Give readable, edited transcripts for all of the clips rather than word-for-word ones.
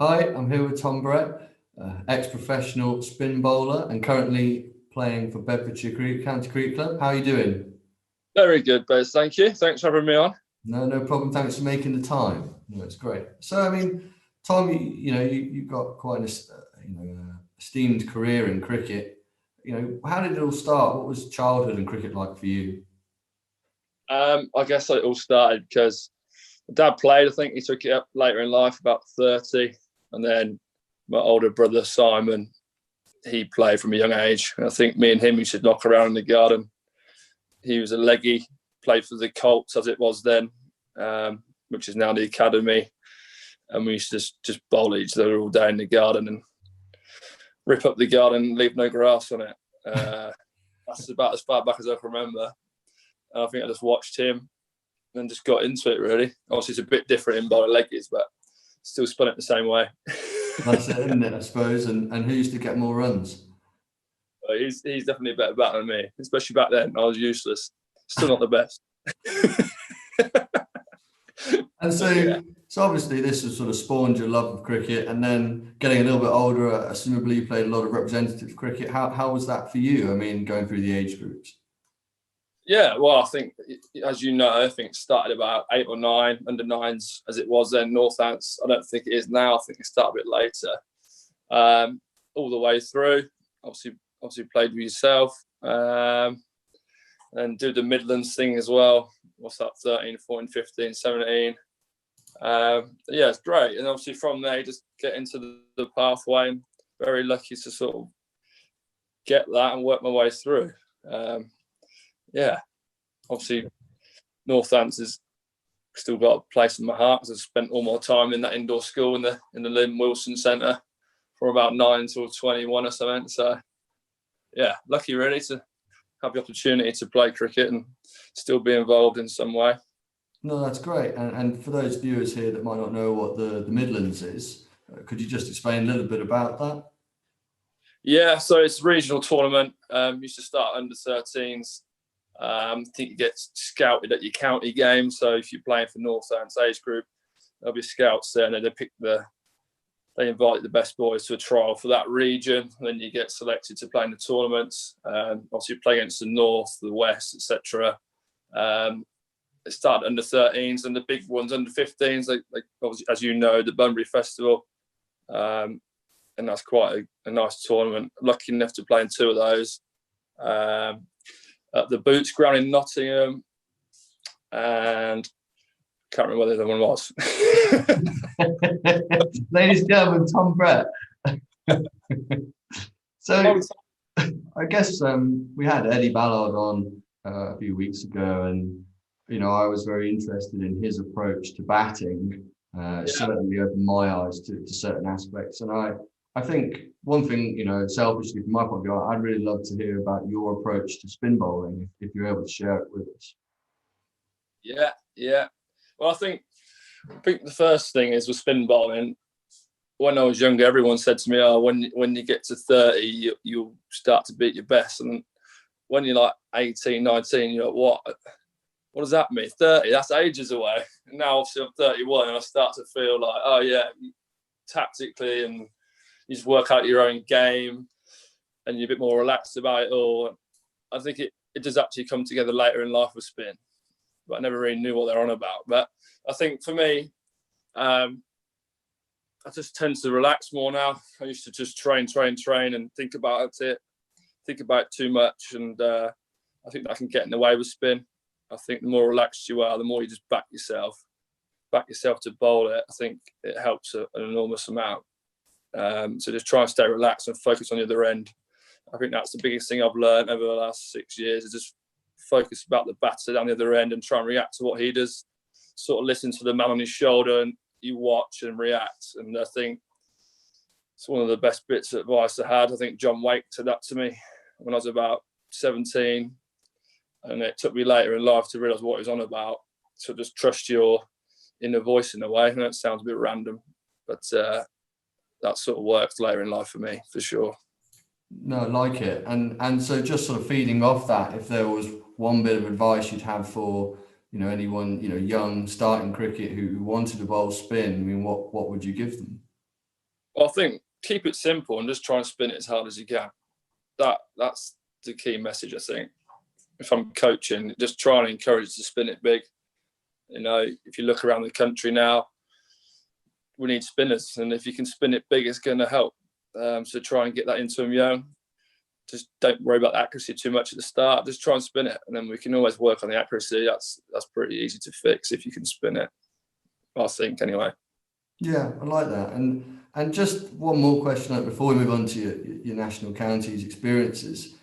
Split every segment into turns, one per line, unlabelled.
Hi, I'm here with Tom Brett, ex-professional spin bowler and currently playing for Bedfordshire County Cricket Club. How are you doing?
Very good, Bez. Thank you. Thanks for having me on.
No problem. Thanks for making the time. No, it's great. So, I mean, Tom, you've got quite an esteemed career in cricket. How did it all start? What was childhood and cricket like for you?
I guess it all started because my dad played. I think he took it up later in life, about 30. And then my older brother, Simon, he played from a young age. And I think me and him used to knock around in the garden. He was a leggy, played for the Colts as it was then, which is now the academy. And we used to just bowl each other all day in the garden and rip up the garden and leave no grass on it. That's about as far back as I can remember. And I think I just watched him and just got into it, really. Obviously, it's a bit different in bowling leggies, but still spun it the same way.
That's it, isn't it, I suppose? And who used to get more runs?
He's definitely a better batter than me, especially back then. I was useless. Still not the best.
And so obviously this has sort of spawned your love of cricket, and then getting a little bit older, assumably you played a lot of representative cricket. How was that for you? I mean, going through the age groups.
Yeah, well, I think, as you know, I think it started about 8 or 9, under 9s as it was then, Northamptonshire. I don't think it is now. I think it started a bit later. All the way through, obviously played with yourself, and do the Midlands thing as well. What's that, 13, 14, 15, 17. Yeah, it's great. And obviously from there, just get into the pathway. I'm very lucky to sort of get that and work my way through. Yeah, obviously Northampton's still got a place in my heart because I've spent all my time in that indoor school in the Lynn Wilson Centre from about 9 till 21 or something. So yeah, lucky really to have the opportunity to play cricket and still be involved in some way.
No, that's great. And for those viewers here that might not know what the Midlands is, could you just explain a little bit about that?
Yeah, so it's a regional tournament. Used to start under 13s. I think you get scouted at your county game. So if you're playing for Northampton's age group, there'll be scouts there, and then they invite the best boys to a trial for that region. And then you get selected to play in the tournaments. Obviously, you play against the North, the West, etc. It started under 13s, and the big ones under 15s. Like obviously, as you know, the Bunbury Festival, and that's quite a nice tournament. Lucky enough to play in 2 of those. At the Boots Ground in Nottingham, and can't remember what the other one was.
Ladies and gentlemen, Tom Brett. So I guess we had Eddie Ballard on a few weeks ago, and I was very interested in his approach to batting. Certainly opened my eyes to certain aspects, and I think one thing, selfishly from my point of view, I'd really love to hear about your approach to spin bowling, if you're able to share it with us.
Yeah. Well, I think the first thing is with spin bowling. When I was younger, everyone said to me, "Oh, when you get to 30, you'll start to beat your best." And when you're like 18, 19, you're like, what does that mean? 30, that's ages away. And now obviously I'm 31, and I start to feel like, oh yeah, tactically, and you just work out your own game and you're a bit more relaxed about it all. I think it does actually come together later in life with spin, but I never really knew what they're on about. But I think for me, I just tend to relax more now. I used to just train and think about it too much. And I think that can get in the way with spin. I think the more relaxed you are, the more you just back yourself to bowl it. I think it helps an enormous amount. So just try and stay relaxed and focus on the other end. I think that's the biggest thing I've learned over the last 6 years, is just focus about the batter down the other end and try and react to what he does. Sort of listen to the man on his shoulder, and you watch and react. And I think it's one of the best bits of advice I had. I think John Wake said that to me when I was about 17. And it took me later in life to realise what he was on about. So just trust your inner voice in a way. I know it sounds a bit random, but that sort of worked later in life for me, for sure.
No, I like it. And so just sort of feeding off that, if there was one bit of advice you'd have for, anyone, young starting cricket who wanted to bowl spin, I mean, what would you give them?
Well, I think keep it simple and just try and spin it as hard as you can. That's the key message, I think. If I'm coaching, just try and encourage to spin it big. You know, if you look around the country now, we need spinners, and if you can spin it big, it's going to help. So try and get that into them young. Just don't worry about the accuracy too much at the start. Just try and spin it, and then we can always work on the accuracy. That's pretty easy to fix if you can spin it, I think, anyway.
Yeah, I like that. And just one more question before we move on to your national counties experiences.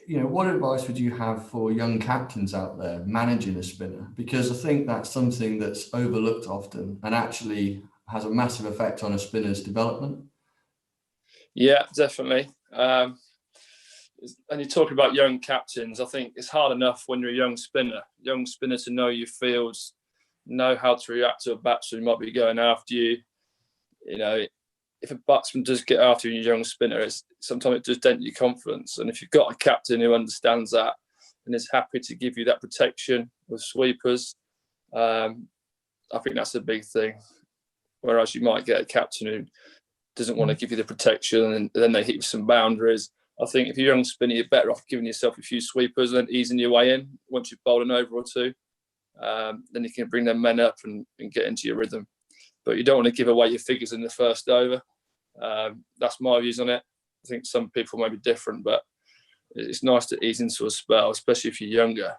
You know, what advice would you have for young captains out there managing a spinner? Because I think that's something that's overlooked often and actually has a massive effect on a spinner's development.
Yeah, definitely. And you're talking about young captains. I think it's hard enough when you're a young spinner to know your fields, know how to react to a batsman who might be going after you. You know, if a batsman does get after you, young spinner, sometimes it does dent your confidence. And if you've got a captain who understands that and is happy to give you that protection with sweepers, I think that's a big thing. Whereas you might get a captain who doesn't want to give you the protection and then they hit you some boundaries. I think if you're young spinner, you're better off giving yourself a few sweepers and then easing your way in. Once you've bowled an over or two, then you can bring them men up and get into your rhythm. But you don't want to give away your figures in the first over. That's my views on it. I think some people may be different, but it's nice to ease into a spell, especially if you're younger.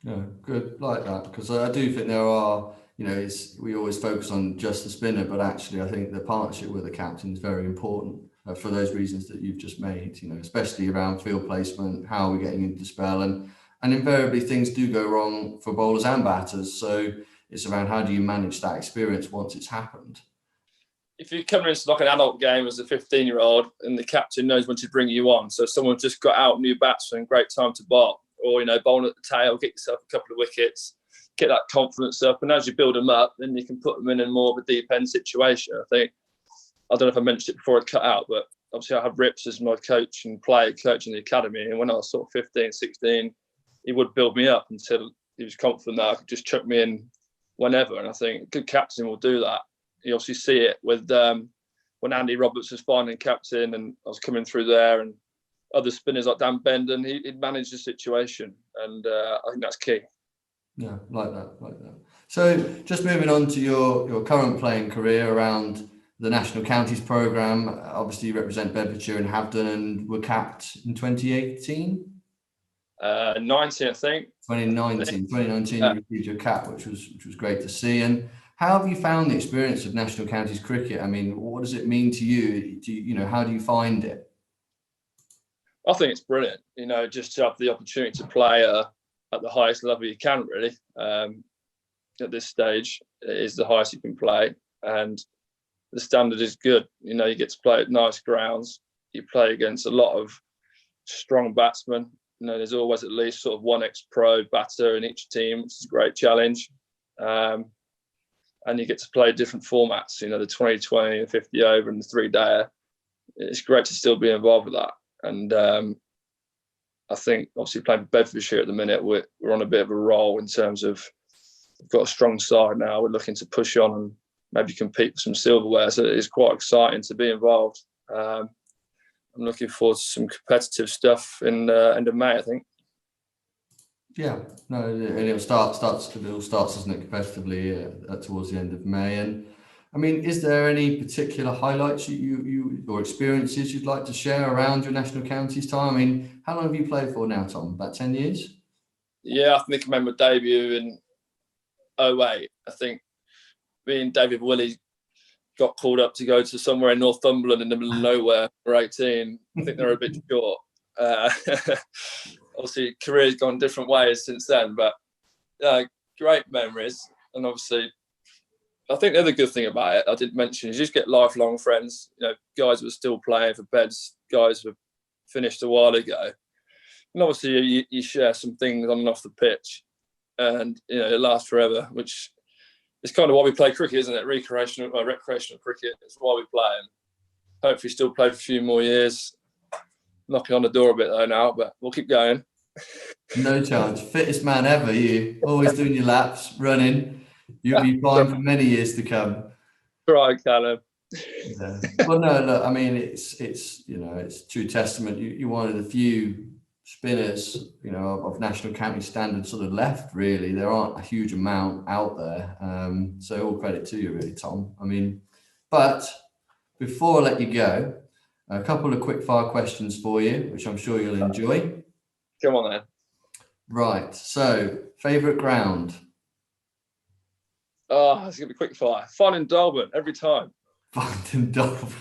Yeah, good, like that, because I do think there are, you know, we always focus on just the spinner, but actually I think the partnership with the captain is very important for those reasons that you've just made, you know, especially around field placement, how we're getting into the spell, and invariably things do go wrong for bowlers and batters. So it's around how do you manage that experience once it's happened.
If you're coming into like an adult game as a 15-year-old and the captain knows when to bring you on, so someone just got out, new batsman, great time to bowl, or, you know, bowling at the tail, get yourself a couple of wickets, get that confidence up, and as you build them up, then you can put them in more of a deep end situation. I think, I don't know if I mentioned it before I cut out, but obviously I had Rips as my coach and player coach in the academy, and when I was sort of 15, 16, he would build me up until he was confident that I could just chuck me in whenever. And I think a good captain will do that. You obviously see it with when Andy Roberts was finding captain and I was coming through there, and other spinners like Dan Bendon, he'd manage the situation, and I think that's key.
Yeah, like that. So just moving on to your current playing career around the National Counties programme. Obviously you represent Bedfordshire and have done, and were capped in 2018?
19, I think.
2019, you received your cap, which was great to see. And how have you found the experience of National Counties cricket? I mean, what does it mean to you? How do you find it?
I think it's brilliant. You know, just to have the opportunity to play at the highest level you can, really. At this stage, it is the highest you can play, and the standard is good. You know, you get to play at nice grounds. You play against a lot of strong batsmen. You know, there's always at least sort of one ex-pro batter in each team, which is a great challenge. And you get to play different formats, you know, the 20-20, the 50 over and the 3-dayer. It's great to still be involved with that. And I think obviously playing for Bedfordshire at the minute, we're on a bit of a roll in terms of we've got a strong side now. We're looking to push on and maybe compete for some silverware. So it's quite exciting to be involved. I'm looking forward to some competitive stuff in end of May, I think. Yeah,
no, and it all starts, doesn't it, competitively towards the end of May. And I mean, is there any particular highlights you or experiences you'd like to share around your National Counties time? I mean, how long have you played for now, Tom? About 10 years?
Yeah, I think I made my debut in 2008. I think me and David Willey got called up to go to somewhere in Northumberland in the middle of nowhere for 18. I think they're a bit short. Obviously, career's gone different ways since then, but great memories. And obviously, I think the other good thing about it, I did mention, is you just get lifelong friends. You know, guys who are still playing for Beds, guys who have finished a while ago. And obviously, you share some things on and off the pitch, and you know, it lasts forever, which is kind of why we play cricket, isn't it? Recreational cricket. It's why we play, and hopefully still play for a few more years. Knocking on the door a bit though now, but we'll keep going.
No chance. Fittest man ever, you. Always doing your laps, running. You'll be fine for many years to come.
Right, Callum.
Yeah. Well, no, look, I mean, it's it's true testament. You're one of the few spinners, of national county standard sort of left. Really, there aren't a huge amount out there. So all credit to you, really, Tom. I mean, but before I let you go, a couple of quick fire questions for you, which I'm sure you'll enjoy.
Come on then.
Right. So, favourite ground?
Oh, it's gonna be quick fire. Fun in Darwin every time.
Barton Dolphin.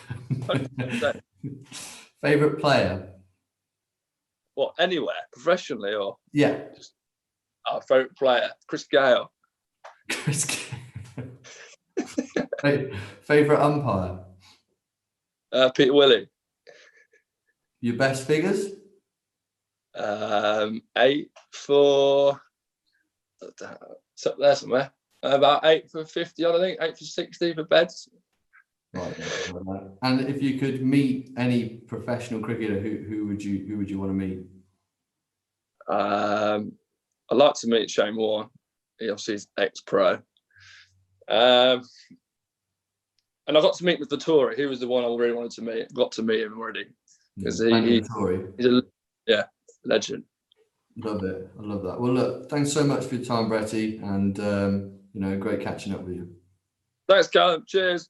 Favourite player?
What, anywhere, professionally or?
Yeah.
Our favourite player, Chris Gale.
Chris. Favourite umpire?
Peter Willie.
Your best figures?
8 for. It's up there somewhere. About 8 for 50, I think. 8 for 60 for beds.
Right. And if you could meet any professional cricketer, who would you want to meet?
I'd like to meet Shane Warne. He obviously is ex-pro. And I got to meet with Vittori. He was the one I really wanted to meet. Got to meet him already because he's a legend.
Love it. I love that. Well, look, thanks so much for your time, Bretty, and great catching up with you.
Thanks, Callum. Cheers.